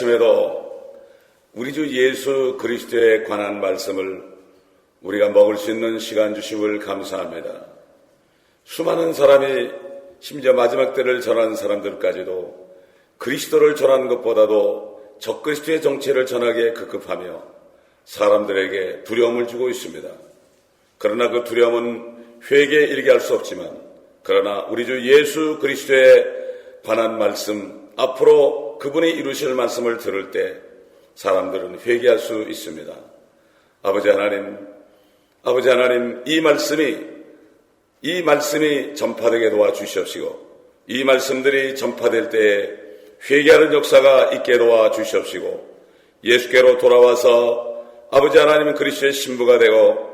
아침에도 우리 주 예수 그리스도에 관한 말씀을 우리가 먹을 수 있는 시간 주심을 감사합니다. 수많은 사람이 심지어 마지막 때를 전한 사람들까지도 그리스도를 전하는 것보다도 적그리스도의 정체를 전하기에 급급하며 사람들에게 두려움을 주고 있습니다. 그러나 그 두려움은 회개에 이르게 할 수 없지만, 그러나 우리 주 예수 그리스도에 관한 말씀, 앞으로 그분이 이루실 말씀을 들을 때 사람들은 회개할 수 있습니다. 아버지 하나님, 이 말씀이 전파되게 도와주시옵시고, 이 말씀들이 전파될 때에 회개하는 역사가 있게 도와주시옵시고, 예수께로 돌아와서 아버지 하나님 그리스도의 신부가 되고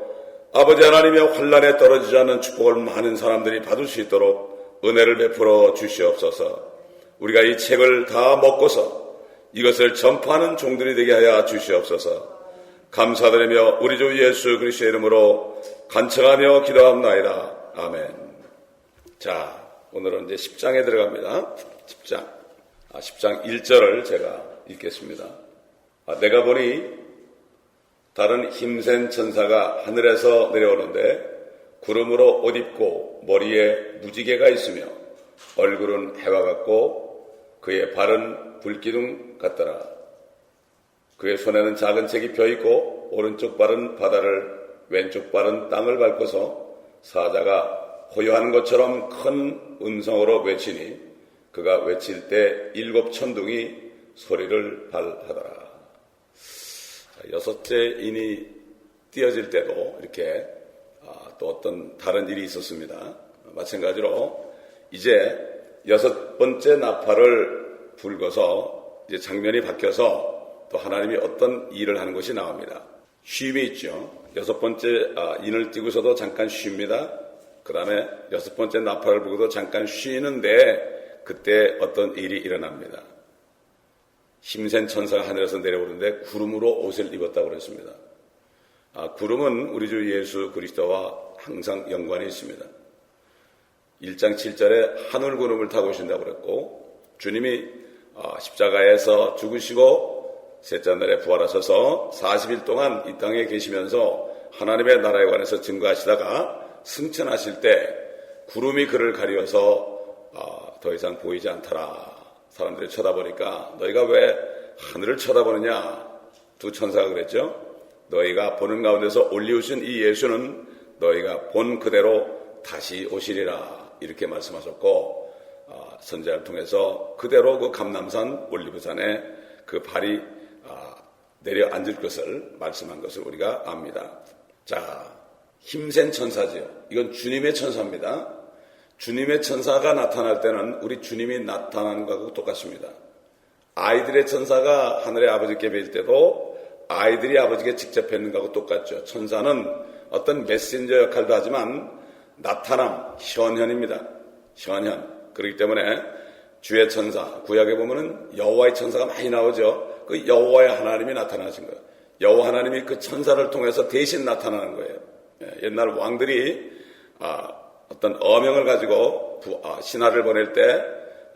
아버지 하나님의 환난에 떨어지지 않는 축복을 많은 사람들이 받을 수 있도록 은혜를 베풀어 주시옵소서. 우리가 이 책을 다 먹고서 이것을 전파하는 종들이 되게 하여 주시옵소서. 감사드리며 우리 주 예수 그리스도의 이름으로 간청하며 기도합나이다. 아멘. 자, 오늘은 이제 10장에 들어갑니다. 10장 1절을 제가 읽겠습니다. 내가 보니 다른 힘센 천사가 하늘에서 내려오는데 구름으로 옷 입고 머리에 무지개가 있으며 얼굴은 해와 같고 그의 발은 불기둥 같더라. 그의 손에는 작은 책이 펴있고 오른쪽 발은 바다를 왼쪽 발은 땅을 밟고서 사자가 호요하는 것처럼 큰 음성으로 외치니 그가 외칠 때 7 천둥이 소리를 발하더라. 여섯째 인이 띄어질 때도 이렇게 또 어떤 다른 일이 있었습니다. 마찬가지로 이제 6번째 나팔을 불고서 이제 장면이 바뀌어서 또 하나님이 어떤 일을 하는 것이 나옵니다. 쉼이 있죠. 6번째 인을 띄고서도 잠깐 쉽니다. 그 다음에 6번째 나팔을 불고도 잠깐 쉬는데 그때 어떤 일이 일어납니다. 힘센 천사가 하늘에서 내려오는데 구름으로 옷을 입었다고 그랬습니다. 구름은 우리 주 예수 그리스도와 항상 연관이 있습니다. 1장 7절에 하늘 구름을 타고 오신다고 그랬고, 주님이 십자가에서 죽으시고 셋째 날에 부활하셔서 40일 동안 이 땅에 계시면서 하나님의 나라에 관해서 증거하시다가 승천하실 때 구름이 그를 가리워서 더 이상 보이지 않더라. 사람들이 쳐다보니까 너희가 왜 하늘을 쳐다보느냐? 2 천사가 그랬죠. 너희가 보는 가운데서 올리우신 이 예수는 너희가 본 그대로 다시 오시리라. 이렇게 말씀하셨고, 선지자를 통해서 그대로 그 감람산 올리브산에 그 발이 내려앉을 것을 말씀한 것을 우리가 압니다. 자, 힘센 천사지요. 이건 주님의 천사입니다. 주님의 천사가 나타날 때는 우리 주님이 나타나는 것하고 똑같습니다. 아이들의 천사가 하늘의 아버지께 뵐 때도 아이들이 아버지께 직접 뵙는 것하고 똑같죠. 천사는 어떤 메신저 역할도 하지만 나타남, 현현입니다. 현현. 그렇기 때문에 주의 천사, 구약에 보면은 여호와의 천사가 많이 나오죠. 그 여호와의 하나님이 나타나신 거예요. 여호와 하나님이 그 천사를 통해서 대신 나타나는 거예요. 옛날 왕들이 어떤 어명을 가지고 신하를 보낼 때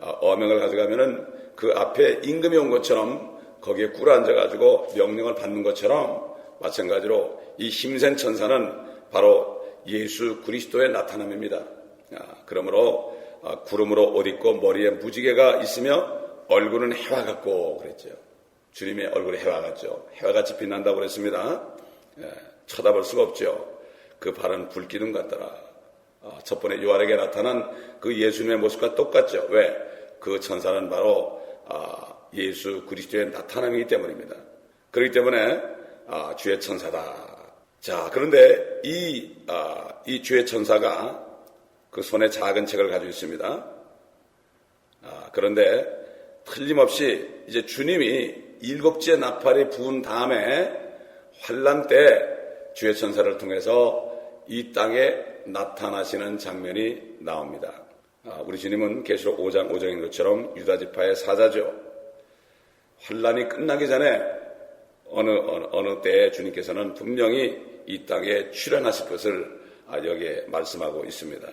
어명을 가져가면은 그 앞에 임금이 온 것처럼 거기에 꿇어앉아가지고 명령을 받는 것처럼 마찬가지로 이 힘센 천사는 바로 예수 그리스도의 나타남입니다. 그러므로 구름으로 옷 입고 머리에 무지개가 있으며 얼굴은 해와 같고 그랬죠. 주님의 얼굴이 해와 같죠. 해와같이 빛난다고 그랬습니다. 쳐다볼 수가 없죠. 그 발은 불기둥 같더라. 첫 번에 요한에게 나타난 그 예수님의 모습과 똑같죠. 왜? 그 천사는 바로 예수 그리스도의 나타남이기 때문입니다. 그렇기 때문에 주의 천사다. 자, 그런데 이 주의 천사가 그 손에 작은 책을 가지고 있습니다. 그런데 틀림없이 이제 주님이 7째 나팔이 부은 다음에 환난 때 주의 천사를 통해서 이 땅에 나타나시는 장면이 나옵니다. 우리 주님은 계시록 5장 5절인 것처럼 유다지파의 사자죠. 환난이 끝나기 전에 어느 때에 주님께서는 분명히 이 땅에 출현하실 것을 여기에 말씀하고 있습니다.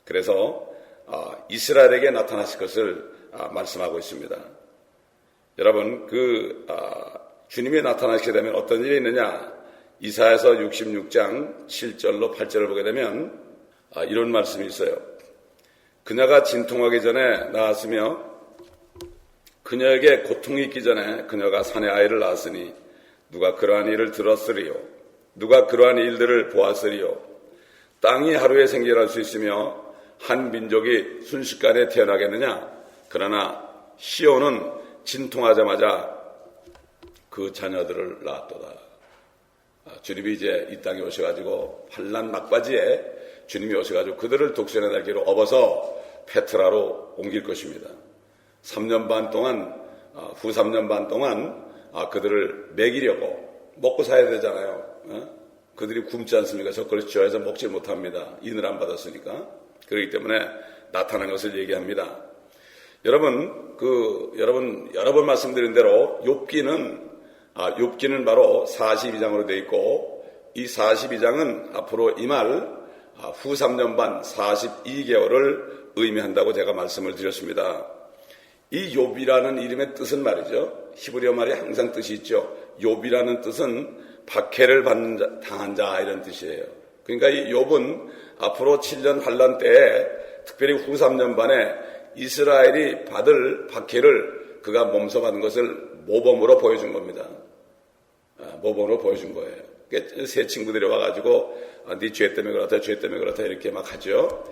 그래서 이스라엘에게 나타나실 것을 말씀하고 있습니다. 여러분, 주님이 나타나시게 되면 어떤 일이 있느냐? 이사야서 66장 7절로 8절을 보게 되면 이런 말씀이 있어요. 그녀가 진통하기 전에 낳았으며 그녀에게 고통이 있기 전에 그녀가 사내 아이를 낳았으니 누가 그러한 일을 들었으리요? 누가 그러한 일들을 보았으리요? 땅이 하루에 생겨날 수 있으며 한 민족이 순식간에 태어나겠느냐? 그러나 시온은 진통하자마자 그 자녀들을 낳았도다. 주님이 이제 이 땅에 오셔가지고 환난 막바지에 주님이 오셔가지고 그들을 독수리의 날개로 업어서 페트라로 옮길 것입니다. 3년 반 동안, 후 3년 반 동안 그들을 먹이려고 먹고 사야 되잖아요. 그들이 굶지 않습니까? 젓가락 쥐어서 먹질 못합니다. 인을 안 받았으니까. 그렇기 때문에 나타난 것을 얘기합니다. 여러분 여러 번 말씀드린 대로 욥기는 바로 42장으로 되어 있고 이 42장은 앞으로 임할 후 3년 반 42개월을 의미한다고 제가 말씀을 드렸습니다. 이 욥이라는 이름의 뜻은 말이죠. 히브리어 말이 항상 뜻이 있죠. 욥이라는 뜻은 박해를 당한 자 이런 뜻이에요. 그러니까 이 욥은 앞으로 7년 환란 때에 특별히 후 3년 반에 이스라엘이 받을 박해를 그가 몸소 받은 것을 모범으로 보여준 겁니다. 모범으로 보여준 거예요. 세 친구들이 와가지고 네 죄 때문에 그렇다, 죄 때문에 그렇다 이렇게 막 하죠.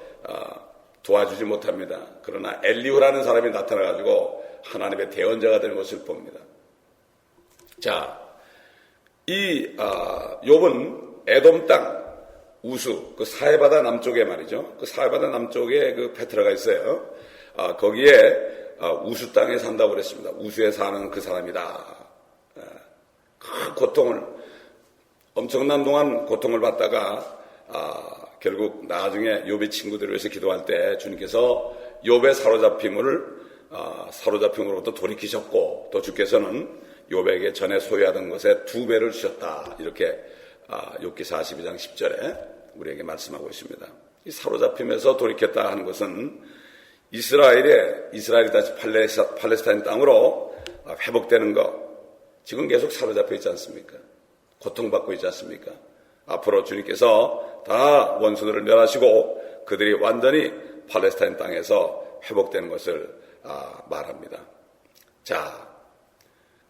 도와주지 못합니다. 그러나 엘리후라는 사람이 나타나가지고 하나님의 대언자가 되는 것을 봅니다. 자, 이 욥은 에돔 땅 우수 그 사해바다 남쪽에 말이죠. 그 사해바다 남쪽에 그 페트라가 있어요. 거기에 우수 땅에 산다고 그랬습니다. 우수에 사는 그 사람이다. 큰 고통을 엄청난 동안 고통을 받다가 결국 나중에 욥의 친구들을 위해서 기도할 때 주님께서 욥의 사로잡힘으로부터 돌이키셨고 또 주께서는 욥에게 전에 소유하던 것의 2배를 주셨다. 이렇게 욥기 42장 10절에 우리에게 말씀하고 있습니다. 이 사로잡힘에서 돌이켰다 하는 것은 이스라엘이 다시 팔레스타인 땅으로 회복되는 것, 지금 계속 사로잡혀 있지 않습니까? 고통받고 있지 않습니까? 앞으로 주님께서 다 원수들을 멸하시고 그들이 완전히 팔레스타인 땅에서 회복되는 것을 말합니다. 자,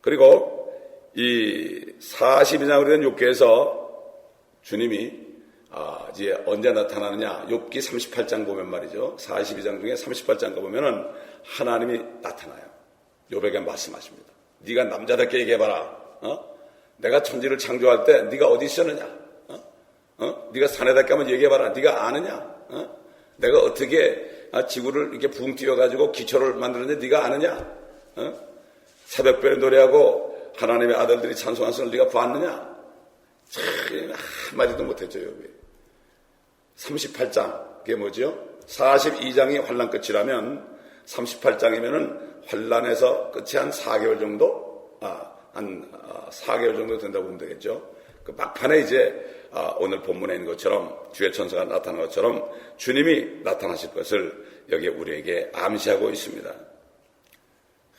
그리고 이 42장으로 된 욥기에서 주님이 이제 언제 나타나느냐? 욥기 38장 보면 말이죠. 42장 중에 38장 보면은 하나님이 나타나요. 욥에게 말씀하십니다. 네가 남자답게 얘기해봐라. 내가 천지를 창조할 때 네가 어디 있었느냐? 네가 사내답게 한번 얘기해봐라. 네가 아느냐? 내가 어떻게 지구를 이렇게 붕 띄워가지고 기초를 만들었는데 네가 아느냐? 새벽별에 노래하고 하나님의 아들들이 찬송한 것을 네가 보았느냐? 참 한마디도 못했죠. 욥이. 38장 그게 뭐죠? 42장이 환란 끝이라면 38장이면은 환란에서 끝이 한 4개월 정도? 한 4개월 정도 된다고 보면 되겠죠. 그 막판에 이제 오늘 본문에 있는 것처럼 주의 천사가 나타난 것처럼 주님이 나타나실 것을 여기 우리에게 암시하고 있습니다.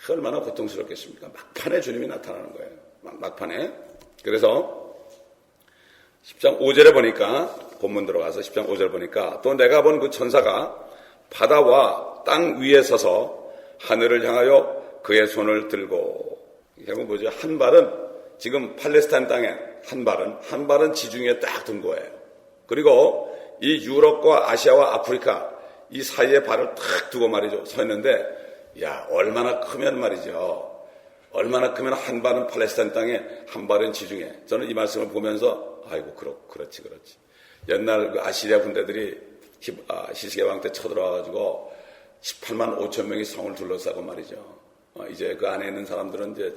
얼마나 고통스럽겠습니까? 막판에 주님이 나타나는 거예요. 막판에. 그래서 10장 5절에 보니까 본문 들어가서 10장 5절 보니까 또 내가 본 그 천사가 바다와 땅 위에 서서 하늘을 향하여 그의 손을 들고 결국 뭐죠? 한 발은 지금 팔레스타인 땅에 한 발은 지중해에 딱 둔 거예요. 그리고 이 유럽과 아시아와 아프리카 이 사이에 발을 탁 두고 말이죠. 서 있는데 야 얼마나 크면 말이죠. 얼마나 크면 한 발은 팔레스타인 땅에 한 발은 지중해. 저는 이 말씀을 보면서 아이고 그렇지. 옛날 그 아시리아 군대들이 히스기야 왕 때 쳐들어와가지고 18만 5천 명이 성을 둘러싸고 말이죠. 이제 그 안에 있는 사람들은 이제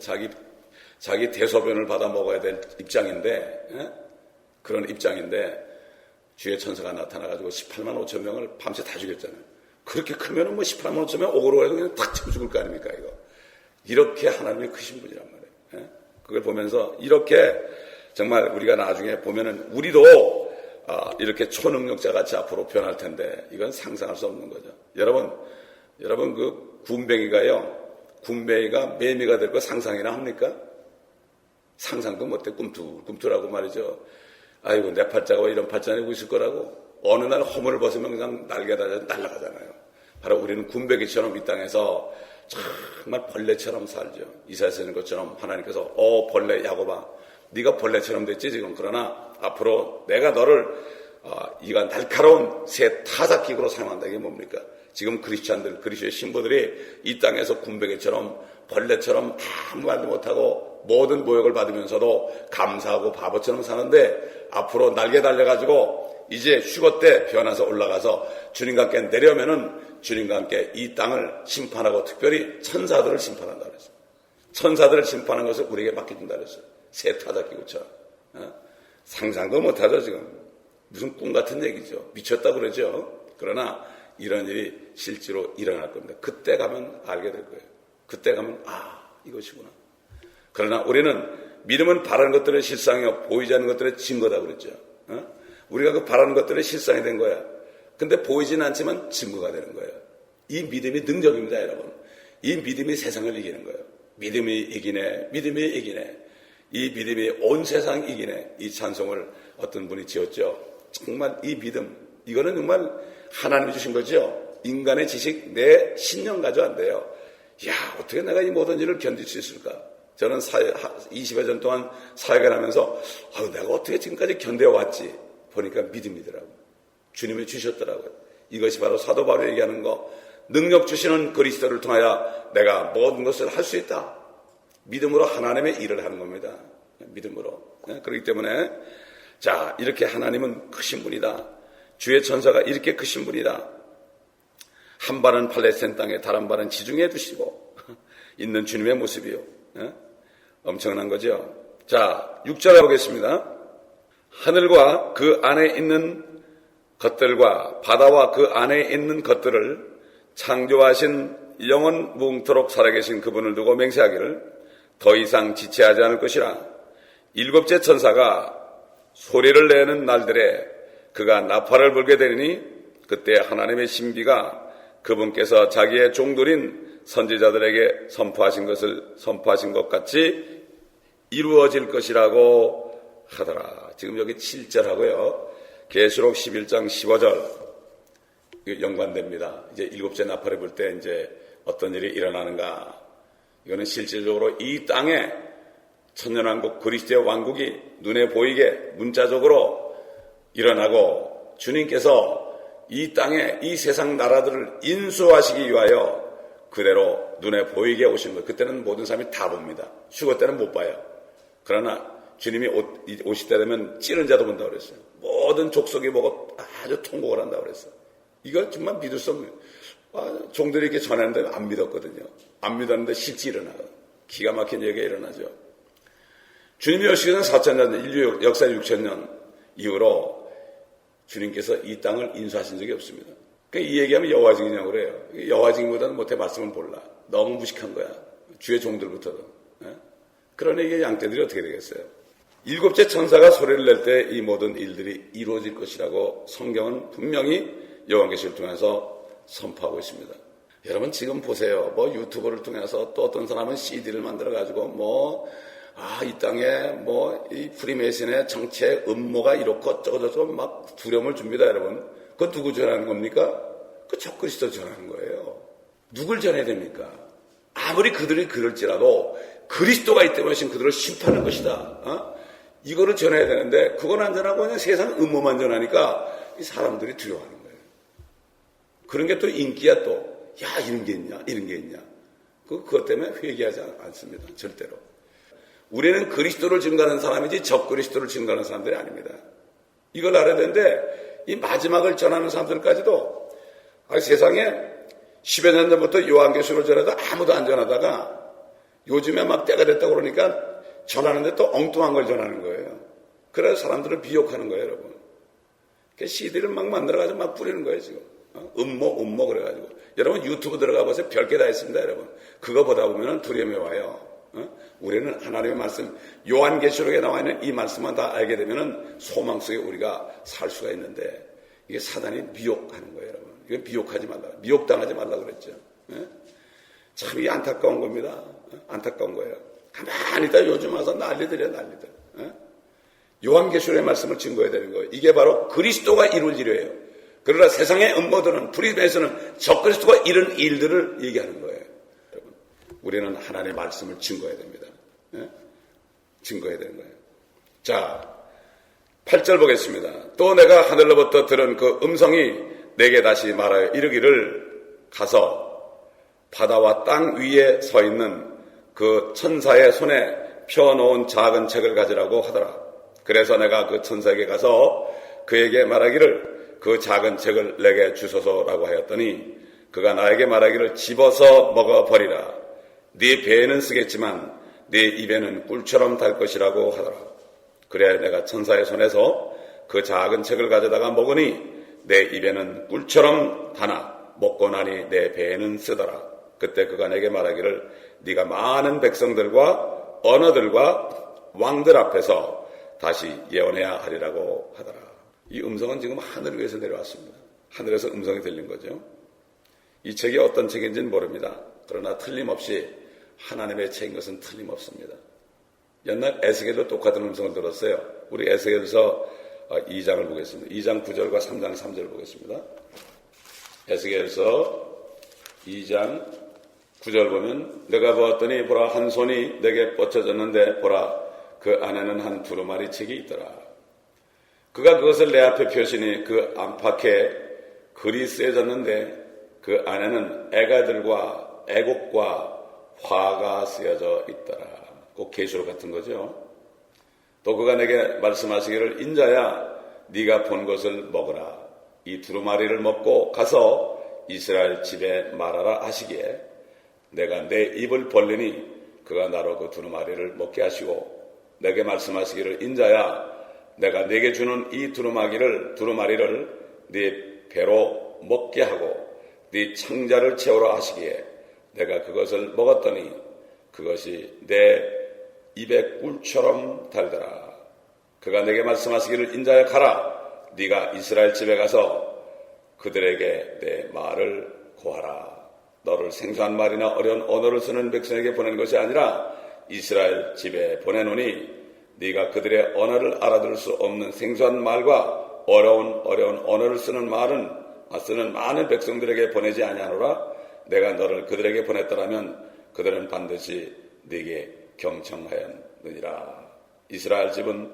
자기 대소변을 받아 먹어야 될 입장인데 그런 입장인데 주의 천사가 나타나가지고 18만 5천 명을 밤새 다 죽였잖아요. 그렇게 크면은 뭐 18만 5천 명 오고로 해도 그냥 탁 치고 죽을 거 아닙니까 이거. 이렇게 하나님이 크신 분이란 말이에요. 그걸 보면서 이렇게 정말 우리가 나중에 보면은 우리도 이렇게 초능력자 같이 앞으로 변할 텐데 이건 상상할 수 없는 거죠. 여러분 그 군뱅이가요. 군뱅이가 매미가 될 거 상상이나 합니까? 상상도 못해. 꿈틀꿈틀하고 말이죠. 아이고, 내 팔자가 왜 이런 팔자 내고 있을 거라고. 어느 날 허물을 벗으면 그냥 날개 달려 날아가잖아요. 바로 우리는 군뱅이처럼 이 땅에서 정말 벌레처럼 살죠. 이사야 쓰는 것처럼 하나님께서 벌레 야곱아, 네가 벌레처럼 됐지 지금. 그러나 앞으로 내가 너를 이가 날카로운 새 타작기구로 사용한다. 이게 뭡니까? 지금 그리스도인들, 그리스도의 신부들이 이 땅에서 군뱅이처럼 벌레처럼 아무 말도 못하고 모든 모욕을 받으면서도 감사하고 바보처럼 사는데, 앞으로 날개 달려가지고 이제 휴거 때 변화서 올라가서 주님과 함께 내려오면은 주님과 함께 이 땅을 심판하고 특별히 천사들을 심판한다 그랬어요. 천사들을 심판하는 것을 우리에게 맡겨준다 그랬어요. 새 타작기구처럼. 상상도 못하죠 지금. 무슨 꿈 같은 얘기죠. 미쳤다 그러죠. 그러나 이런 일이 실제로 일어날 겁니다. 그때 가면 알게 될 거예요. 그때 가면 이것이구나. 그러나 우리는 믿음은 바라는 것들의 실상이요 보이지 않는 것들의 증거다 그랬죠. 우리가 그 바라는 것들의 실상이 된 거야. 근데 보이지는 않지만 증거가 되는 거예요. 이 믿음이 능력입니다, 여러분. 이 믿음이 세상을 이기는 거예요. 믿음이 이기네, 믿음이 이기네. 이 믿음이 온 세상 이기네. 이 찬송을 어떤 분이 지었죠. 정말 이 믿음, 이거는 정말 하나님이 주신 거죠. 인간의 지식, 내 신념 가지고 안 돼요. 어떻게 내가 이 모든 일을 견딜 수 있을까? 저는 20여 년 동안 사역을 하면서 내가 어떻게 지금까지 견뎌왔지? 보니까 믿음이더라고요. 주님이 주셨더라고요. 이것이 바로 사도 바울이 얘기하는 거, 능력 주시는 그리스도를 통하여 내가 모든 것을 할 수 있다. 믿음으로 하나님의 일을 하는 겁니다. 믿음으로. 그렇기 때문에 이렇게 하나님은 크신 분이다. 주의 천사가 이렇게 크신 분이다. 한 발은 팔레스타인 땅에 다른 발은 지중해 두시고 있는 주님의 모습이요. 엄청난 거죠. 6절에 보겠습니다. 하늘과 그 안에 있는 것들과 바다와 그 안에 있는 것들을 창조하신 영원 무궁토록 살아계신 그분을 두고 맹세하기를 더 이상 지체하지 않을 것이라. 일곱째 천사가 소리를 내는 날들에 그가 나팔을 불게 되리니 그때 하나님의 신비가 그분께서 자기의 종들인 선지자들에게 선포하신 것 같이 이루어질 것이라고 하더라. 지금 여기 7절하고요. 계시록 11장 15절 연관됩니다. 이제 일곱째 나팔을 불 때 이제 어떤 일이 일어나는가. 이거는 실질적으로 이 땅에 천년왕국 그리스도의 왕국이 눈에 보이게 문자적으로 일어나고 주님께서 이 땅에 이 세상 나라들을 인수하시기 위하여 그대로 눈에 보이게 오신 거예요. 그때는 모든 사람이 다 봅니다. 휴거 때는 못 봐요. 그러나 주님이 오실 때 되면 찌른 자도 본다고 그랬어요. 모든 족속이 보고 아주 통곡을 한다고 그랬어요. 이걸 정말 믿을 수 없는, 종들이 이렇게 전하는데 안 믿었거든요. 안 믿었는데 실제 일어나요. 기가 막힌 얘기가 일어나죠. 주님이 오시기는 4,000년, 인류 역사 6,000년 이후로 주님께서 이 땅을 인수하신 적이 없습니다. 그러니까 이 얘기하면 여호와 증이냐고 그래요. 여호와 증보다는 못해 말씀은 몰라. 너무 무식한 거야. 주의 종들부터도. 그러니 이게 양떼들이 어떻게 되겠어요? 일곱째 천사가 소리를 낼 때 이 모든 일들이 이루어질 것이라고 성경은 분명히 요한계시를 통해서 선포하고 있습니다. 여러분 지금 보세요. 유튜브를 통해서 또 어떤 사람은 CD를 만들어가지고 이 땅에 이 프리메이슨의 정치의 음모가 이렇고 어쩌고저쩌고 막 두려움을 줍니다, 여러분. 그거 누구 전하는 겁니까? 그 적그리스도 전하는 거예요. 누굴 전해야 됩니까? 아무리 그들이 그럴지라도 그리스도가 있기 때문에 그들을 심판할 것이다. 이거를 전해야 되는데 그건 안 전하고 그냥 세상 음모만 전하니까 이 사람들이 두려워하는 거예요. 그런 게 또 인기야 또. 이런 게 있냐, 이런 게 있냐. 그것 때문에 회개하지 않습니다. 절대로. 우리는 그리스도를 증거하는 사람이지 적그리스도를 증거하는 사람들이 아닙니다. 이걸 알아야 되는데 이 마지막을 전하는 사람들까지도 세상에 10여 년 전부터 요한계시록을 전해도 아무도 안 전하다가 요즘에 막 때가 됐다고 그러니까 전하는데 또 엉뚱한 걸 전하는 거예요. 그래서 사람들을 비욕하는 거예요, 여러분. CD를 막 만들어가지고 막 뿌리는 거예요, 지금. 음모 그래가지고. 여러분 유튜브 들어가 보세요. 별게 다 있습니다, 여러분. 그거 보다 보면 두려움이 와요. 우리는 하나님의 말씀, 요한계시록에 나와 있는 이 말씀만 다 알게 되면 소망 속에 우리가 살 수가 있는데 이게 사단이 미혹하는 거예요, 여러분. 이거 미혹하지 말라. 미혹당하지 말라 그랬죠. 참 이 안타까운 겁니다. 안타까운 거예요. 가만히 있다 요즘 와서 난리들이야 난리들. 요한계시록의 말씀을 증거해야 되는 거예요. 이게 바로 그리스도가 이룰 일이에요. 그러나 세상의 음모들은 불의에서는 적그리스도가 이룬 일들을 얘기하는 거예요. 여러분, 우리는 하나님의 말씀을 증거해야 됩니다. 증거해야 되는 거예요. 자, 8절 보겠습니다. 또 내가 하늘로부터 들은 그 음성이 내게 다시 말하여 이르기를 가서 바다와 땅 위에 서 있는 그 천사의 손에 펴놓은 작은 책을 가지라고 하더라. 그래서 내가 그 천사에게 가서 그에게 말하기를 그 작은 책을 내게 주소서라고 하였더니 그가 나에게 말하기를 집어서 먹어버리라. 네 배에는 쓰겠지만 네 입에는 꿀처럼 달 것이라고 하더라. 그래 내가 천사의 손에서 그 작은 책을 가져다가 먹으니 내 입에는 꿀처럼 다나 먹고 나니 내 배에는 쓰더라. 그때 그가 내게 말하기를 네가 많은 백성들과 언어들과 왕들 앞에서 다시 예언해야 하리라고 하더라. 이 음성은 지금 하늘 위에서 내려왔습니다. 하늘에서 음성이 들린 거죠. 이 책이 어떤 책인지는 모릅니다. 그러나 틀림없이 하나님의 책인 것은 틀림없습니다. 옛날 에스겔도 똑같은 음성을 들었어요. 우리 에스겔서 2장을 보겠습니다. 2장 9절과 3장 3절을 보겠습니다. 에스겔서 2장 9절 보면 내가 보았더니 보라 한 손이 내게 뻗쳐졌는데 보라 그 안에는 한 두루마리 책이 있더라. 그가 그것을 내 앞에 펴시니 그 안팎에 글이 쓰여졌는데 그 안에는 애가들과 애곡과 화가 쓰여져 있더라. 꼭 계시록 같은 거죠. 또 그가 내게 말씀하시기를 인자야 네가 본 것을 먹으라. 이 두루마리를 먹고 가서 이스라엘 집에 말하라 하시기에 내가 내 입을 벌리니 그가 나로 그 두루마리를 먹게 하시고 내게 말씀하시기를 인자야 내가 네게 주는 이 두루마리를 네 배로 먹게 하고 네 창자를 채우라 하시기에 내가 그것을 먹었더니 그것이 내 입에 꿀처럼 달더라. 그가 내게 말씀하시기를 인자야 가라. 네가 이스라엘 집에 가서 그들에게 내 말을 고하라. 너를 생소한 말이나 어려운 언어를 쓰는 백성에게 보낸 것이 아니라 이스라엘 집에 보내노니 네가 그들의 언어를 알아들을 수 없는 생소한 말과 어려운 언어를 쓰는 많은 백성들에게 보내지 아니하노라. 내가 너를 그들에게 보냈더라면 그들은 반드시 네게 경청하였느니라. 이스라엘 집은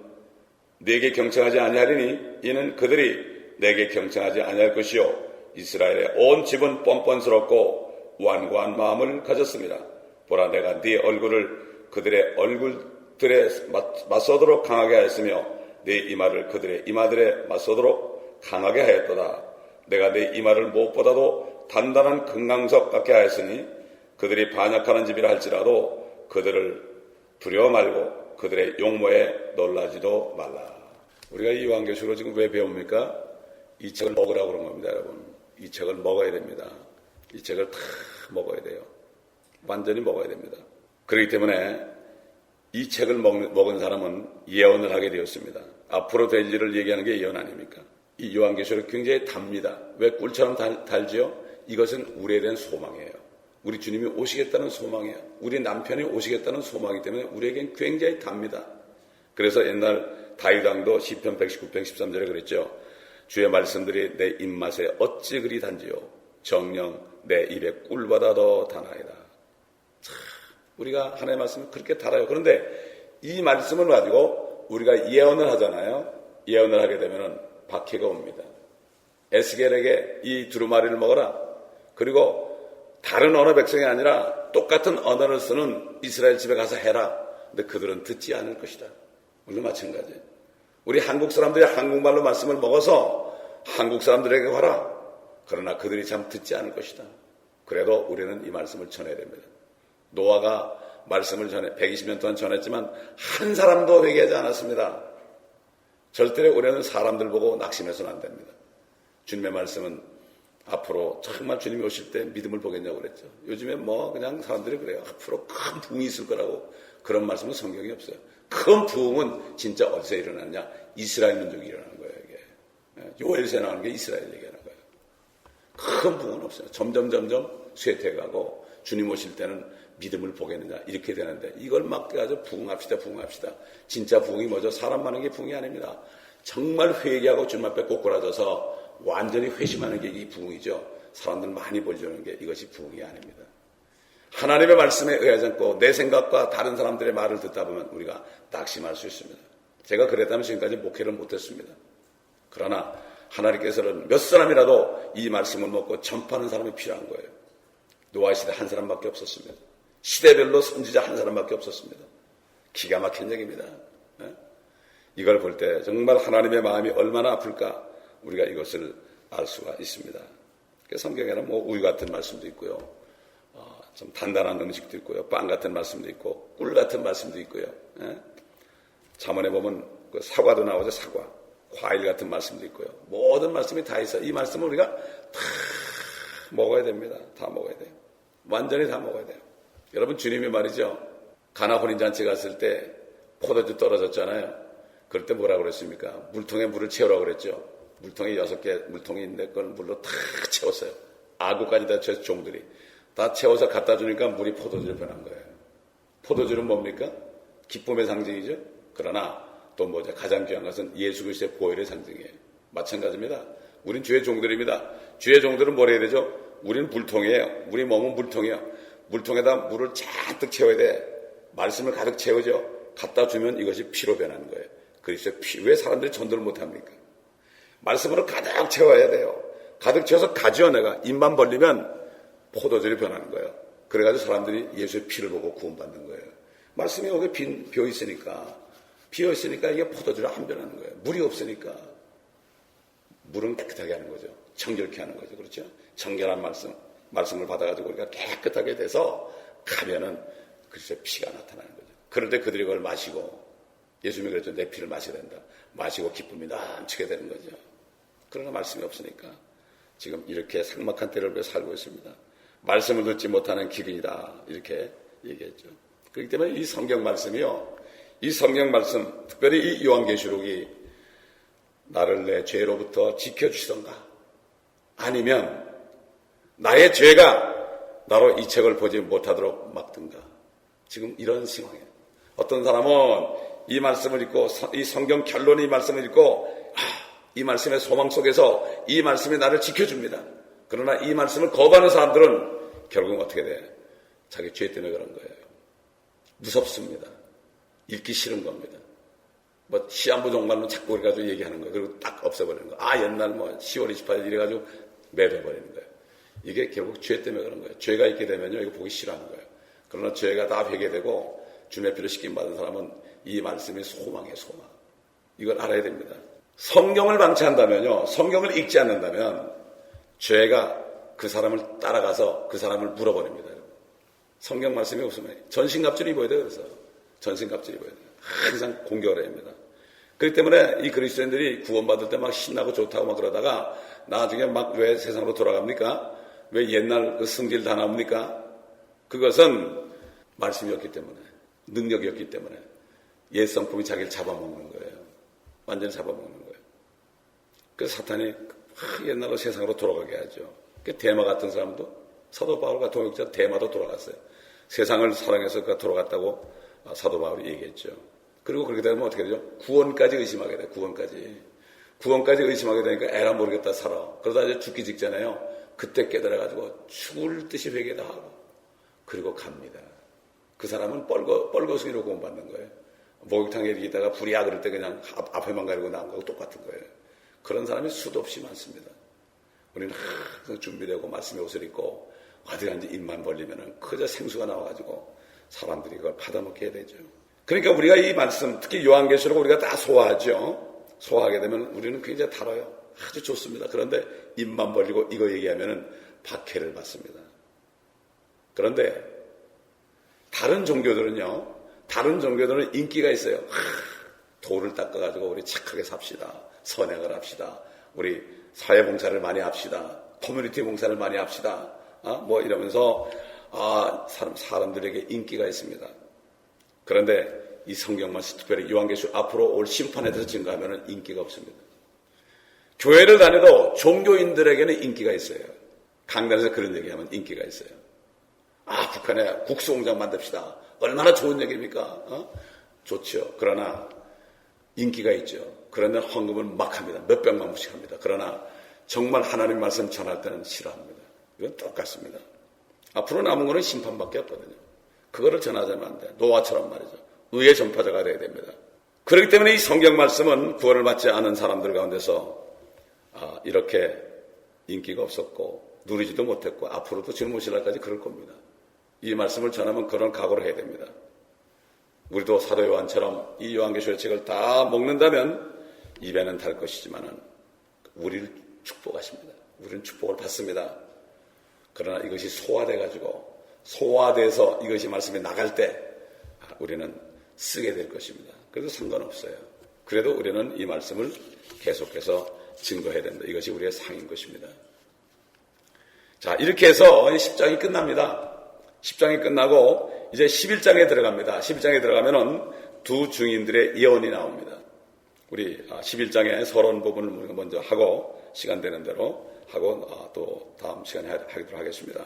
네게 경청하지 아니하리니 이는 그들이 내게 경청하지 아니할 것이요 이스라엘의 온 집은 뻔뻔스럽고 완고한 마음을 가졌습니다. 보라 내가 네 얼굴을 그들의 얼굴들에 맞서도록 강하게 하였으며 네 이마를 그들의 이마들에 맞서도록 강하게 하였도다. 내가 네 이마를 무엇보다도 단단한 금강석 같게 하였으니 그들이 반역하는 집이라 할지라도 그들을 두려워 말고 그들의 용모에 놀라지도 말라. 우리가 이 요한계시록을 지금 왜 배웁니까? 이 책을 먹으라고 그런 겁니다, 여러분. 이 책을 먹어야 됩니다. 이 책을 다 먹어야 돼요. 완전히 먹어야 됩니다. 그렇기 때문에 이 책을 먹은 사람은 예언을 하게 되었습니다. 앞으로 될 일을 얘기하는 게 예언 아닙니까? 이 요한계시록 굉장히 답니다. 왜 꿀처럼 달지요? 이것은 우리에 대한 소망이에요. 우리 주님이 오시겠다는 소망이에요. 우리 남편이 오시겠다는 소망이기 때문에 우리에겐 굉장히 답니다. 그래서 옛날 다윗 왕도 시편 119편 13절에 그랬죠. 주의 말씀들이 내 입맛에 어찌 그리 단지요. 정녕 내 입에 꿀보다 더 다나이다. 참, 우리가 하나님의 말씀을 그렇게 달아요. 그런데 이 말씀을 가지고 우리가 예언을 하잖아요. 예언을 하게 되면 박해가 옵니다. 에스겔에게 이 두루마리를 먹어라. 그리고 다른 언어 백성이 아니라 똑같은 언어를 쓰는 이스라엘 집에 가서 해라. 근데 그들은 듣지 않을 것이다. 우리도 마찬가지예요. 우리 한국 사람들이 한국말로 말씀을 먹어서 한국 사람들에게 가라. 그러나 그들이 참 듣지 않을 것이다. 그래도 우리는 이 말씀을 전해야 됩니다. 노아가 말씀을 120년 동안 전했지만 한 사람도 회개하지 않았습니다. 절대로 우리는 사람들 보고 낙심해서는 안 됩니다. 주님의 말씀은 앞으로 정말 주님이 오실 때 믿음을 보겠냐고 그랬죠. 요즘에 그냥 사람들이 그래요. 앞으로 큰 부흥이 있을 거라고. 그런 말씀은 성경이 없어요. 큰 부흥은 진짜 어디서 일어나느냐? 이스라엘 민족이 일어나는 거예요, 이게. 요엘서에 나오는 게 이스라엘 얘기하는 거예요. 큰 부흥은 없어요. 점점 쇠퇴해가고 주님 오실 때는 믿음을 보겠느냐 이렇게 되는데 이걸 막아서 부흥합시다. 진짜 부흥이 뭐죠? 사람 많은 게 부흥이 아닙니다. 정말 회개하고 주님 앞에 꼬꾸라져서 완전히 회심하는 게 이 부흥이죠. 사람들 많이 벌려는 게 이것이 부흥이 아닙니다. 하나님의 말씀에 의하지 않고 내 생각과 다른 사람들의 말을 듣다 보면 우리가 낙심할 수 있습니다. 제가 그랬다면 지금까지 목회를 못했습니다. 그러나 하나님께서는 몇 사람이라도 이 말씀을 먹고 전파하는 사람이 필요한 거예요. 노아 시대 한 사람밖에 없었습니다. 시대별로 선지자 한 사람밖에 없었습니다. 기가 막힌 얘기입니다. 이걸 볼 때 정말 하나님의 마음이 얼마나 아플까 우리가 이것을 알 수가 있습니다. 성경에는 뭐 우유 같은 말씀도 있고요. 좀 단단한 음식도 있고요. 빵 같은 말씀도 있고 꿀 같은 말씀도 있고요. 잠언에 보면 그 사과도 나오죠. 사과. 과일 같은 말씀도 있고요. 모든 말씀이 다 있어요. 이 말씀을 우리가 다 먹어야 됩니다. 다 먹어야 돼요. 완전히 다 먹어야 돼요. 여러분 주님이 말이죠. 가나 혼인잔치 갔을 때 포도주 떨어졌잖아요. 그럴 때 뭐라고 그랬습니까? 물통에 물을 채우라고 그랬죠. 물통에 6개 물통이 있는데 그걸 물로 다 채웠어요. 아구까지 다 채워서 종들이 다 채워서 갖다 주니까 물이 포도주로 변한 거예요. 포도주는 뭡니까? 기쁨의 상징이죠. 그러나 또 뭐죠? 가장 귀한 것은 예수 그리스도의 보혈의 상징이에요. 마찬가지입니다. 우린 주의 종들입니다. 주의 종들은 뭘 해야 되죠? 우리는 물통이에요. 우리 몸은 물통이에요. 물통에다 물을 잔뜩 채워야 돼. 말씀을 가득 채우죠. 갖다 주면 이것이 피로 변하는 거예요. 그리스도의 피. 왜 사람들이 전도를 못합니까? 말씀으로 가득 채워야 돼요. 가득 채워서 가지어 내가 입만 벌리면 포도주로 변하는 거예요. 그래가지고 사람들이 예수의 피를 보고 구원받는 거예요. 말씀이 여기 비어있으니까 이게 포도주로 안 변하는 거예요. 물이 없으니까. 물은 깨끗하게 하는 거죠. 청결케 하는 거죠. 그렇죠? 청결한 말씀을 받아가지고 우리가 깨끗하게 돼서 가면은 그리스도의 피가 나타나는 거죠. 그럴 때 그들이 그걸 마시고 예수님이 그랬죠. 내 피를 마셔야 된다. 마시고 기쁨이 넘치게 되는 거죠. 그러나 말씀이 없으니까 지금 이렇게 삭막한 때를 살고 있습니다. 말씀을 듣지 못하는 기근이다. 이렇게 얘기했죠. 그렇기 때문에 이 성경 말씀이요. 이 성경 말씀, 특별히 이 요한계시록이 나를 내 죄로부터 지켜주시던가 아니면 나의 죄가 나로 이 책을 보지 못하도록 막든가 지금 이런 상황이에요. 어떤 사람은 이 말씀을 읽고 이 성경 결론의 이 말씀을 읽고 이 말씀의 소망 속에서 이 말씀이 나를 지켜줍니다. 그러나 이 말씀을 거부하는 사람들은 결국은 어떻게 돼? 자기 죄 때문에 그런 거예요. 무섭습니다. 읽기 싫은 겁니다. 뭐 시한부 종말로 자꾸 그래가지고 얘기하는 거예요. 그리고 딱 없애버리는 거예요. 옛날 뭐 10월 28일 이래가지고 매도해버리는 거예요. 이게 결국 죄 때문에 그런 거예요. 죄가 있게 되면요 이거 보기 싫어하는 거예요. 그러나 죄가 다 회개되고 주님의 피를 씻김받은 사람은 이 말씀이 소망이에요. 소망. 이걸 알아야 됩니다. 성경을 방치한다면요, 성경을 읽지 않는다면 죄가 그 사람을 따라가서 그 사람을 물어버립니다. 성경 말씀이 없으면 전신갑주를 입어야 돼요. 그래서 전신갑주를 입어야 돼요. 항상 공격을 해야 합니다. 그렇기 때문에 이 그리스도인들이 구원받을 때 막 신나고 좋다고 막 그러다가 나중에 막 왜 세상으로 돌아갑니까? 왜 옛날 그 성질 다 나옵니까? 그것은 말씀이었기 때문에, 능력이었기 때문에 옛 성품이 자기를 잡아먹는 거예요. 완전히 잡아먹는 거예요. 그래서 사탄이 옛날로 세상으로 돌아가게 하죠. 대마 같은 사람도 사도 바울과 동역자 대마도 돌아갔어요. 세상을 사랑해서 그가 돌아갔다고 사도 바울이 얘기했죠. 그리고 그렇게 되면 어떻게 되죠? 구원까지 의심하게 돼요. 구원까지 의심하게 되니까 에라 모르겠다 살아. 그러다 이제 죽기 직전에요. 그때 깨달아가지고 죽을 듯이 회개도 하고 그리고 갑니다. 그 사람은 뻘거숭이로 구원받는 거예요. 목욕탕에 있다가 불이야 그럴 때 그냥 앞에만 가리고 나온 거하고 똑같은 거예요. 그런 사람이 수도 없이 많습니다. 우리는 항상 준비되고 말씀의 옷을 입고 어디 간지 입만 벌리면은 그저 생수가 나와가지고 사람들이 그걸 받아먹게 해야 되죠. 그러니까 우리가 이 말씀, 특히 요한계시록 우리가 다 소화하죠. 소화하게 되면 우리는 굉장히 달아요. 아주 좋습니다. 그런데 입만 벌리고 이거 얘기하면은 박해를 받습니다. 그런데 다른 종교들은 인기가 있어요. 도를 닦아가지고 우리 착하게 삽시다. 선행을 합시다. 우리 사회봉사를 많이 합시다. 커뮤니티 봉사를 많이 합시다. 뭐 이러면서 사람들에게 인기가 있습니다. 그런데 이 성경만 특별히 요한계시록 앞으로 올 심판에 대해서 증거하면 인기가 없습니다. 교회를 다녀도 종교인들에게는 인기가 있어요. 강단에서 그런 얘기하면 인기가 있어요. 북한에 국수공장 만듭시다. 얼마나 좋은 얘기입니까? 좋죠. 그러나 인기가 있죠. 그러면 헌금을 막 합니다. 몇백만 원씩 합니다. 그러나 정말 하나님 말씀 전할 때는 싫어합니다. 이건 똑같습니다. 앞으로 남은 거는 심판밖에 없거든요. 그거를 전하자면 안 돼요. 노아처럼 말이죠. 의의 전파자가 돼야 됩니다. 그렇기 때문에 이 성경 말씀은 구원을 받지 않은 사람들 가운데서 이렇게 인기가 없었고 누리지도 못했고 앞으로도 지금 오실날까지 그럴 겁니다. 이 말씀을 전하면 그런 각오를 해야 됩니다. 우리도 사도 요한처럼 이 요한계시록 책을 다 먹는다면 입에는 달 것이지만은 우리를 축복하십니다. 우리는 축복을 받습니다. 그러나 이것이 소화돼서 이것이 말씀이 나갈 때 우리는 쓰게 될 것입니다. 그래도 상관없어요. 그래도 우리는 이 말씀을 계속해서 증거해야 된다. 이것이 우리의 상인 것입니다. 자, 이렇게 해서 10장이 끝납니다. 10장이 끝나고 이제 11장에 들어갑니다. 11장에 들어가면은 두 증인들의 예언이 나옵니다. 우리 11장의 서론 부분을 우리가 먼저 하고 시간 되는 대로 하고 또 다음 시간에 하도록 하겠습니다.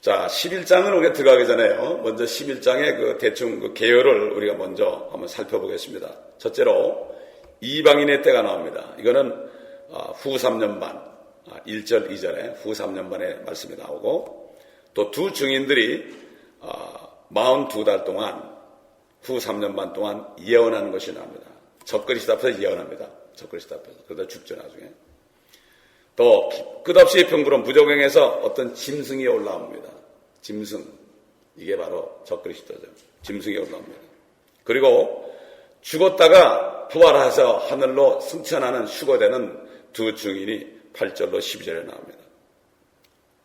자, 11장은 우리가 들어가기 전에요. 먼저 11장의 대충 계열을 우리가 먼저 한번 살펴보겠습니다. 첫째로 이방인의 때가 나옵니다. 이거는 후 3년 반, 1절, 2절에 후 3년 반의 말씀이 나오고 또 두 증인들이 42달 동안 후 3년 반 동안 예언하는 것이 나옵니다. 적그리스도 앞에서 예언합니다. 적그리스도 앞에서. 그러다 죽죠, 나중에. 또 끝없이 병부론 부조경에서 어떤 짐승이 올라옵니다. 짐승. 이게 바로 적그리스도죠. 짐승이 올라옵니다. 그리고 죽었다가 부활해서 하늘로 승천하는 휴거되는 두 증인이 8절로 12절에 나옵니다.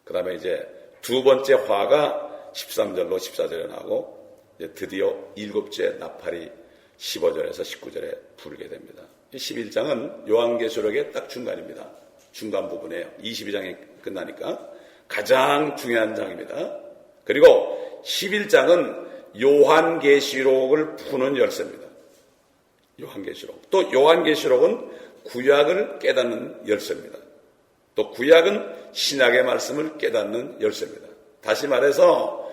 그 다음에 이제 두 번째 화가 13절로 14절에 나오고 이제 드디어 일곱째 나팔이 15절에서 19절에 부르게 됩니다. 11장은 요한계시록의 딱 중간입니다. 중간 부분이에요. 22장이 끝나니까 가장 중요한 장입니다. 그리고 11장은 요한계시록을 푸는 열쇠입니다. 요한계시록. 또 요한계시록은 구약을 깨닫는 열쇠입니다. 또 구약은 신약의 말씀을 깨닫는 열쇠입니다. 다시 말해서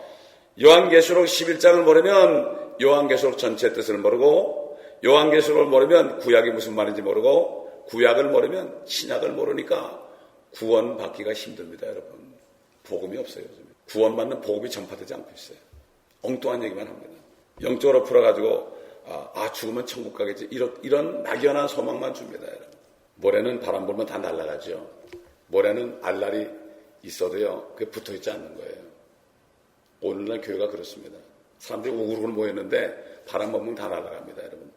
요한계시록 11장을 모르면 요한계시록 전체 뜻을 모르고 요한계시록을 모르면 구약이 무슨 말인지 모르고 구약을 모르면 신약을 모르니까 구원받기가 힘듭니다. 여러분. 복음이 없어요. 요즘. 구원받는 복음이 전파되지 않고 있어요. 엉뚱한 얘기만 합니다. 영적으로 풀어가지고 죽으면 천국 가겠지 이런 막연한 소망만 줍니다. 여러분. 모래는 바람 불면 다 날아가죠. 모래는 알날이 있어도요 그게 붙어있지 않는 거예요. 오늘날 교회가 그렇습니다. 사람들이 우글우글 모였는데 바람 불면 다 날아갑니다. 여러분.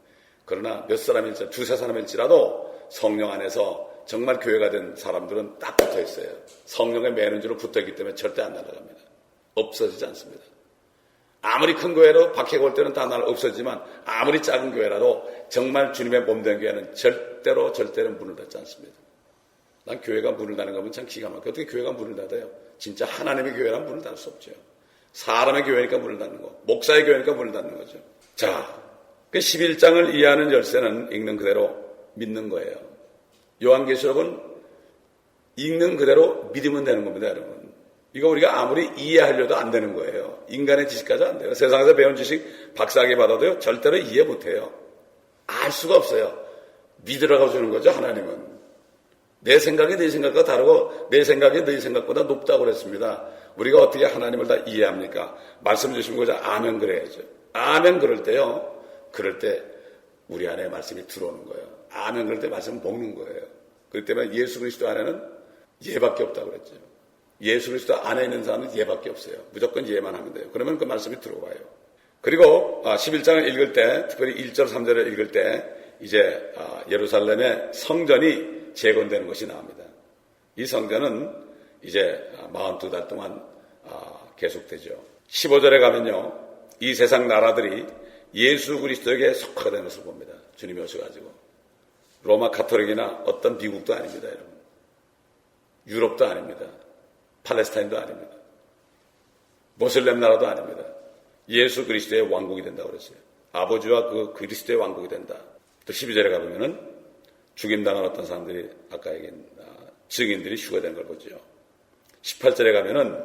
그러나 몇 사람일지 두세 사람일지라도 성령 안에서 정말 교회가 된 사람들은 딱 붙어있어요. 성령의 매는지로 붙어있기 때문에 절대 안 날아갑니다. 없어지지 않습니다. 아무리 큰 교회로 박해가 올 때는 다 없어지지만 아무리 작은 교회라도 정말 주님의 몸된 교회는 절대로 문을 닫지 않습니다. 난 교회가 문을 닫는 거면 참 기가 막혀. 어떻게 교회가 문을 닫아요? 진짜 하나님의 교회란 문을 닫을 수 없죠. 사람의 교회니까 문을 닫는 거. 목사의 교회니까 문을 닫는 거죠. 자, 그 11장을 이해하는 열쇠는 읽는 그대로 믿는 거예요. 요한계시록은 읽는 그대로 믿으면 되는 겁니다, 여러분. 이거 우리가 아무리 이해하려도 안 되는 거예요. 인간의 지식까지 안 돼요. 세상에서 배운 지식 박사학위 받아도요, 절대로 이해 못 해요. 알 수가 없어요. 믿으라고 주는 거죠, 하나님은. 내 생각이 네 생각과 다르고 내 생각이 네 생각보다 높다고 그랬습니다. 우리가 어떻게 하나님을 다 이해합니까? 말씀 주시면 그저 아멘 그래야죠. 아멘 그럴 때요. 그럴 때 우리 안에 말씀이 들어오는 거예요. 아멘 그럴 때 말씀을 먹는 거예요. 그렇기 때문에 예수 그리스도 안에는 예밖에 없다고 그랬죠. 예수 그리스도 안에 있는 사람은 예밖에 없어요. 무조건 예만 하면 돼요. 그러면 그 말씀이 들어와요. 그리고 11장을 읽을 때, 특별히 1절 3절을 읽을 때 이제 예루살렘의 성전이 재건되는 것이 나옵니다. 이 성전은 이제 42달 동안 계속되죠. 15절에 가면요. 이 세상 나라들이 예수 그리스도에게 속하게 되는 것을 봅니다. 주님이 오셔가지고. 로마 가톨릭이나 어떤 미국도 아닙니다. 여러분. 유럽도 아닙니다. 팔레스타인도 아닙니다. 모슬렘 나라도 아닙니다. 예수 그리스도의 왕국이 된다고 그랬어요. 아버지와 그 그리스도의 왕국이 된다. 또 12절에 가보면은 죽임당한 어떤 사람들이 아까 얘기한 증인들이 휴거된 걸 보죠. 18절에 가면은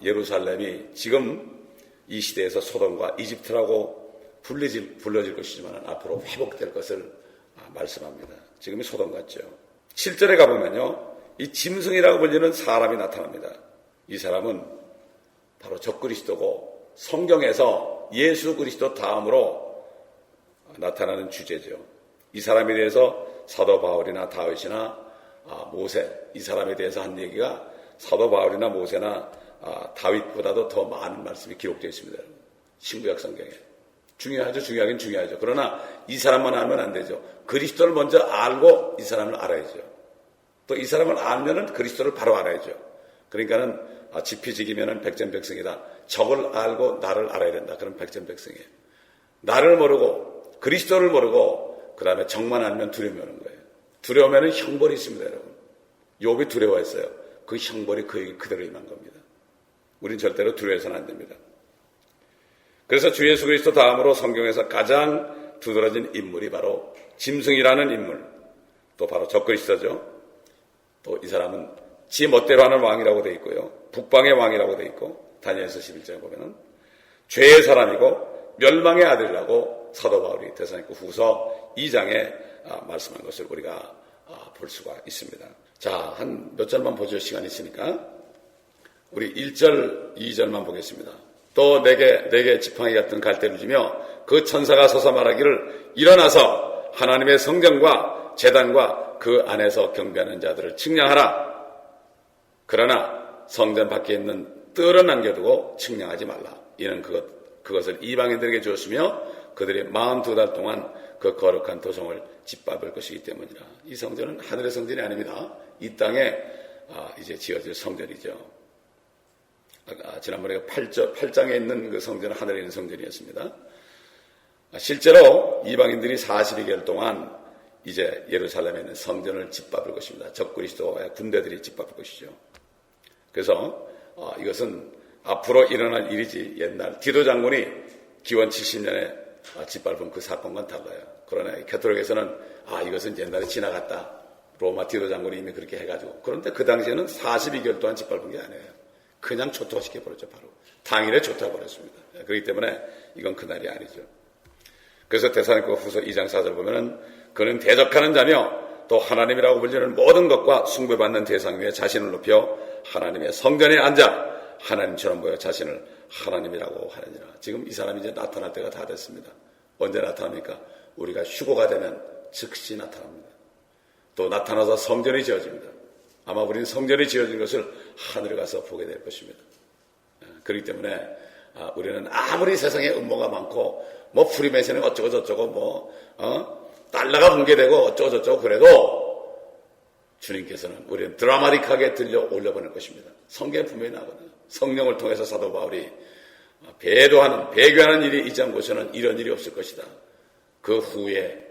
예루살렘이 지금 이 시대에서 소돔과 이집트라고 불려질 것이지만 앞으로 회복될 것을 말씀합니다. 지금이 소돔 같죠. 7절에 가보면요, 이 짐승이라고 불리는 사람이 나타납니다. 이 사람은 바로 적그리스도고 성경에서 예수 그리스도 다음으로 나타나는 주제죠. 이 사람에 대해서 사도 바울이나 다윗이나 모세, 이 사람에 대해서 한 얘기가 사도 바울이나 모세나 다윗보다도 더 많은 말씀이 기록되어 있습니다. 신구약 성경에. 중요하죠. 중요하긴 중요하죠. 그러나 이 사람만 알면 안 되죠. 그리스도를 먼저 알고 이 사람을 알아야죠. 또 이 사람을 알면은 그리스도를 바로 알아야죠. 그러니까는 지피지기면은 백전백승이다. 적을 알고 나를 알아야 된다. 그럼 백전백승이에요. 나를 모르고 그리스도를 모르고 그 다음에 적만 알면 두려움이 오는 거예요. 두려우면은 형벌이 있습니다, 여러분. 욥이 두려워했어요. 그 형벌이 그에게 그대로 임한 겁니다. 우린 절대로 두려워해서는 안 됩니다. 그래서 주 예수 그리스도 다음으로 성경에서 가장 두드러진 인물이 바로 짐승이라는 인물, 또 바로 적그리스도죠. 또 이 사람은 지 멋대로 하는 왕이라고 되어 있고요. 북방의 왕이라고 되어 있고, 다니엘서 11장에 보면은 죄의 사람이고 멸망의 아들이라고 사도 바울이 데살로니가 후서 2장에 말씀한 것을 우리가 볼 수가 있습니다. 자, 한 몇 절만 보죠. 시간이 있으니까. 우리 1절, 2절만 보겠습니다. 또 내게 지팡이 같은 갈대를 주며 그 천사가 서서 말하기를 일어나서 하나님의 성전과 제단과 그 안에서 경배하는 자들을 측량하라. 그러나 성전 밖에 있는 뜰은 남겨두고 측량하지 말라. 이는 그것을 이방인들에게 주었으며 그들이 42달 동안 그 거룩한 도성을 짓밟을 것이기 때문이라. 이 성전은 하늘의 성전이 아닙니다. 이 땅에 이제 지어질 성전이죠. 지난번에 8장에 있는 그 성전은 하늘에 있는 성전이었습니다. 실제로 이방인들이 42개월 동안 이제 예루살렘에 있는 성전을 짓밟을 것입니다. 적그리스도의 군대들이 짓밟을 것이죠. 그래서 이것은 앞으로 일어날 일이지 옛날 디도 장군이 기원 70년에 짓밟은 그 사건과는 달라요. 그러나 캐톨릭에서는 이것은 옛날에 지나갔다. 로마 디도 장군이 이미 그렇게 해가지고. 그런데 그 당시에는 42개월 동안 짓밟은 게 아니에요. 그냥 초토화시켜버렸죠. 바로 당일에 초토화버렸습니다. 그렇기 때문에 이건 그날이 아니죠. 그래서 데살로니가 후서 2장 4절 보면은 그는 대적하는 자며 또 하나님이라고 불리는 모든 것과 숭배받는 대상 위에 자신을 높여 하나님의 성전에 앉아 하나님처럼 보여 자신을 하나님이라고 하느니라. 지금 이 사람이 이제 나타날 때가 다 됐습니다. 언제 나타납니까? 우리가 휴거가 되면 즉시 나타납니다. 또 나타나서 성전이 지어집니다. 아마 우리는 성전이 지어진 것을 하늘에 가서 보게 될 것입니다. 그렇기 때문에 우리는 아무리 세상에 음모가 많고 프리메이슨이 어쩌고 저쩌고 달러가 붕괴되고 어쩌고 저쩌고 그래도 주님께서는 우리는 드라마틱하게 들려 올려보낼 것입니다. 성경에 분명히 나거든요. 성령을 통해서 사도 바울이 배교하는 일이 있지 않고서는 이런 일이 없을 것이다. 그 후에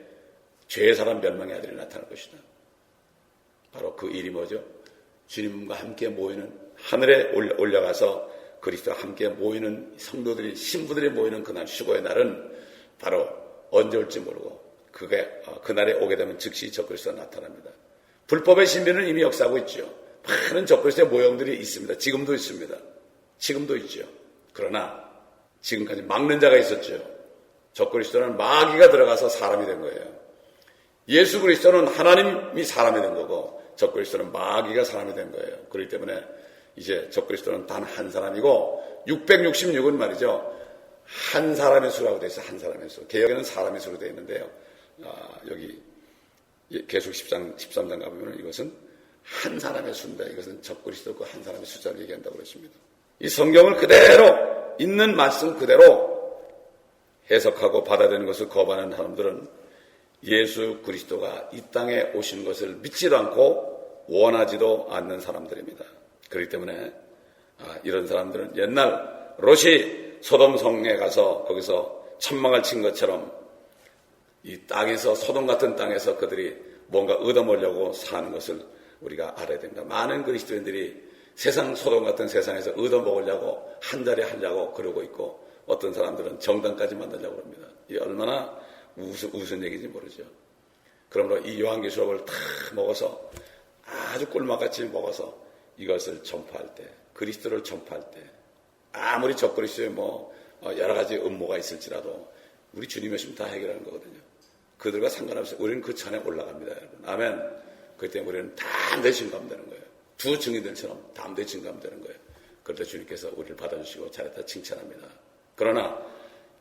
죄의 사람 멸망의 아들이 나타날 것이다. 바로 그 일이 뭐죠? 주님과 함께 모이는, 하늘에 올라가서 그리스도와 함께 모이는 성도들이, 신부들이 모이는 그날 휴거의 날은 바로 언제 올지 모르고 그날에 오게 되면 즉시 적그리스도가 나타납니다. 불법의 신비는 이미 역사하고 있죠. 많은 적그리스도의 모형들이 있습니다. 지금도 있습니다. 지금도 있죠. 그러나 지금까지 막는 자가 있었죠. 적그리스도는 마귀가 들어가서 사람이 된 거예요. 예수 그리스도는 하나님이 사람이 된 거고 적그리스도는 마귀가 사람이 된 거예요. 그렇기 때문에 이제 적그리스도는 단 한 사람이고 666은 말이죠. 한 사람의 수라고 되어 있어요. 한 사람의 수. 개역에는 사람의 수로 되어 있는데요. 여기 계속 13장 가보면 이것은 한 사람의 수입니다. 이것은 적그리스도 그 한 사람의 숫자를 얘기한다고 그랬습니다. 이 성경을 그대로 있는 말씀 그대로 해석하고 받아들이는 것을 거부하는 사람들은 예수 그리스도가 이 땅에 오신 것을 믿지도 않고 원하지도 않는 사람들입니다. 그렇기 때문에 이런 사람들은 옛날 롯이 소돔 성에 가서 거기서 천막을 친 것처럼 이 땅에서 소돔 같은 땅에서 그들이 뭔가 얻어먹으려고 사는 것을 우리가 알아야 됩니다. 많은 그리스도인들이 세상 소돔 같은 세상에서 얻어먹으려고 한 자리 하려고 그러고 있고 어떤 사람들은 정당까지 만들려고 합니다. 이게 얼마나 우스운 얘기인지 모르죠. 그러므로 이 요한계시록을 다 먹어서 아주 꿀맛같이 먹어서 이것을 전파할 때 그리스도를 전파할 때 아무리 적그리스도에 여러 가지 음모가 있을지라도 우리 주님이 오시면 다 해결하는 거거든요. 그들과 상관없이 우리는 그 천에 올라갑니다, 여러분. 아멘. 그렇기 때문에 우리는 담대히 증거하면 거예요. 두 증인들처럼 담대히 증거하면 되는 거예요. 그럴 때 주님께서 우리를 받아주시고 잘했다 칭찬합니다. 그러나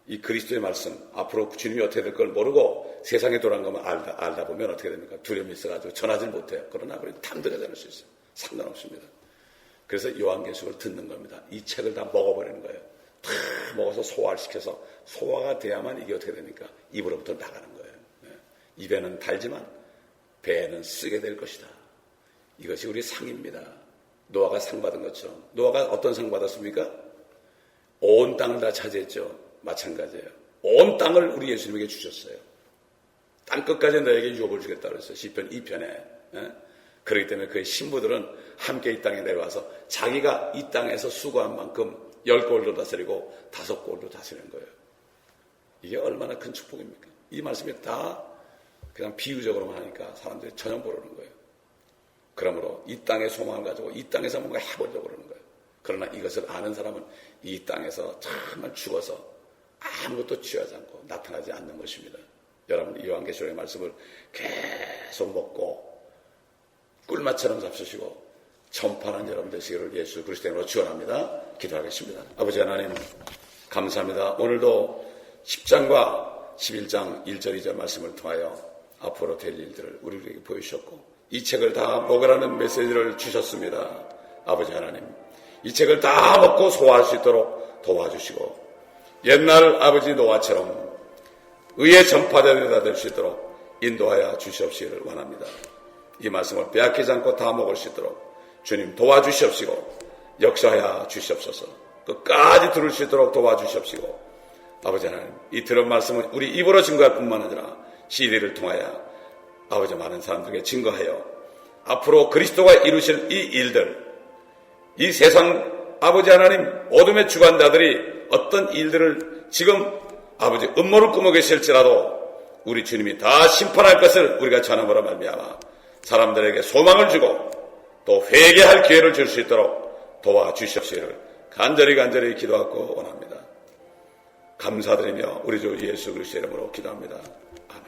이 그리스도의 말씀, 앞으로 주님이 어떻게 될 걸 모르고 세상에 돌아간 것만 알다 보면 어떻게 됩니까? 두려움이 있어가지고 전하지 못해요. 그러나 우리는 담대히 전할 수 있어요. 상관없습니다. 그래서 요한계시록을 듣는 겁니다. 이 책을 다 먹어버리는 거예요. 다 먹어서 소화를 시켜서 소화가 돼야만 이게 어떻게 됩니까? 입으로부터 나가는 거예요. 입에는 달지만 배에는 쓰게 될 것이다. 이것이 우리 상입니다. 노아가 상 받은 것처럼. 노아가 어떤 상 받았습니까? 온 땅을 다 차지했죠. 마찬가지예요. 온 땅을 우리 예수님에게 주셨어요. 땅 끝까지 너에게 유업을 주겠다고 했어요. 시편 2편에. 그렇기 때문에 그의 신부들은 함께 이 땅에 내려와서 자기가 이 땅에서 수고한 만큼 10골도 다스리고 5골도 다스리는 거예요. 이게 얼마나 큰 축복입니까? 이 말씀이 다 그냥 비유적으로만 하니까 사람들이 전혀 모르는 거예요. 그러므로 이 땅의 소망을 가지고 이 땅에서 뭔가 해보려고 그러는 거예요. 그러나 이것을 아는 사람은 이 땅에서 정말 죽어서 아무것도 취하지 않고 나타나지 않는 것입니다. 여러분, 이 요한계시록의 말씀을 계속 먹고 꿀맛처럼 잡수시고 전파하는 여러분 되시기를 예수 그리스도의 이름으로 축원합니다. 기도하겠습니다. 아버지 하나님, 감사합니다. 오늘도 10장과 11장 1절 2절 말씀을 통하여 앞으로 될 일들을 우리에게 보여주셨고 이 책을 다 먹으라는 메시지를 주셨습니다. 아버지 하나님, 이 책을 다 먹고 소화할 수 있도록 도와주시고 옛날 아버지 노아처럼 의의 전파자들이 될 수 있도록 인도하여 주시옵시기를 원합니다. 이 말씀을 빼앗기지 않고 다 먹을 수 있도록 주님 도와주시옵시고 역사하여 주시옵소서. 끝까지 들을 수 있도록 도와주시옵시고 아버지 하나님, 이 들은 말씀은 우리 입으로 증거할 뿐만 아니라 CD를 통하여 아버지 많은 사람들에게 증거하여 앞으로 그리스도가 이루실 이 일들, 이 세상 아버지 하나님 어둠의 주관자들이 어떤 일들을 지금 아버지 음모를 꾸며 계실지라도 우리 주님이 다 심판할 것을 우리가 전함으로 말미암아 사람들에게 소망을 주고 또 회개할 기회를 줄 수 있도록 도와주시옵시기를 간절히 기도하고 원합니다. 감사드리며 우리 주 예수 그리스도의 이름으로 기도합니다. 아멘.